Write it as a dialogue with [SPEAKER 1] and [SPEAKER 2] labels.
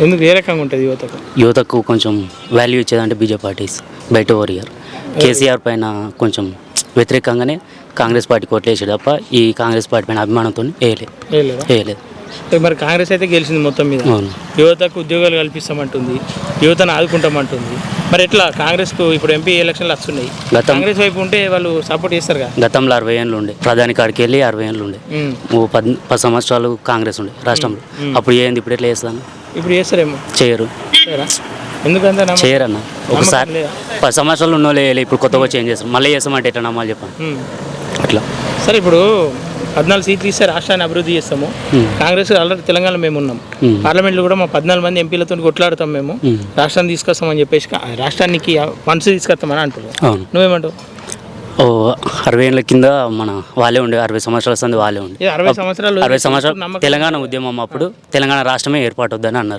[SPEAKER 1] ఎందుకు ఏ రకంగా ఉంటుంది యువతకు?
[SPEAKER 2] యువతకు కొంచెం వాల్యూ ఇచ్చేదంటే బీజేపీ పార్టీస్ బయట ఓరియర్ కేసీఆర్ పైన కొంచెం వ్యతిరేకంగానే కాంగ్రెస్ పార్టీకి ఓట్లు వేసాడు తప్ప ఈ కాంగ్రెస్ పార్టీ పైన అభిమానంతో వేయలేదు.
[SPEAKER 1] మరి కాంగ్రెస్ అయితే గెలిచింది మొత్తం మీద.
[SPEAKER 2] అవును.
[SPEAKER 1] యువతకు ఉద్యోగాలు కల్పిస్తామంటుంది, యువతను ఆదుకుంటామంటుంది. మరి ఎట్లా కాంగ్రెస్కు ఇప్పుడు ఎంపీ ఎలక్షన్లు వస్తున్నాయి, కాంగ్రెస్ వైపు ఉంటే వాళ్ళు సపోర్ట్ చేస్తారుగా?
[SPEAKER 2] గతంలో 60 ఏళ్ళు ఉండే ప్రధాని కాడికి వెళ్ళి 60 ఏళ్ళు ఉండే 10 సంవత్సరాలు కాంగ్రెస్ ఉండే రాష్ట్రంలో. అప్పుడు ఏంది ఇప్పుడు ఎట్లా చేస్తాను?
[SPEAKER 1] ఇప్పుడు చేస్తారేమో.
[SPEAKER 2] చేయరు.
[SPEAKER 1] ఎందుకంటే
[SPEAKER 2] చేయరన్న. ఒకసారి 10 సంవత్సరాలు ఉన్న వాళ్ళు ఇప్పుడు కొత్తగా చేంజ్ చేస్తారు, మళ్ళీ చేస్తామంటే ఎట్లా నమ్మాలి చెప్పండి? అట్లా
[SPEAKER 1] సరే, ఇప్పుడు 14 సీట్లు ఇస్తే రాష్ట్రాన్ని అభివృద్ధి చేస్తాము. కాంగ్రెస్ ఆల్రెడీ తెలంగాణ మేము ఉన్నాం, పార్లమెంట్లో కూడా మా 14 మంది ఎంపీలతో కొట్లాడతాం, మేము రాష్ట్రాన్ని తీసుకొస్తామని చెప్పేసి రాష్ట్రానికి ఫండ్స్ తీసుకొస్తామని అంటున్నాం. నువ్వేమంటావు?
[SPEAKER 2] 60 ఏళ్ళ కింద మన వాళ్ళే ఉండే, 60 సంవత్సరాల సంది వాళ్ళే ఉండే.
[SPEAKER 1] 60 సంవత్సరాలు
[SPEAKER 2] తెలంగాణ ఉద్యమం అప్పుడు తెలంగాణ రాష్ట్రమే ఏర్పాటు వద్దని అన్నారు.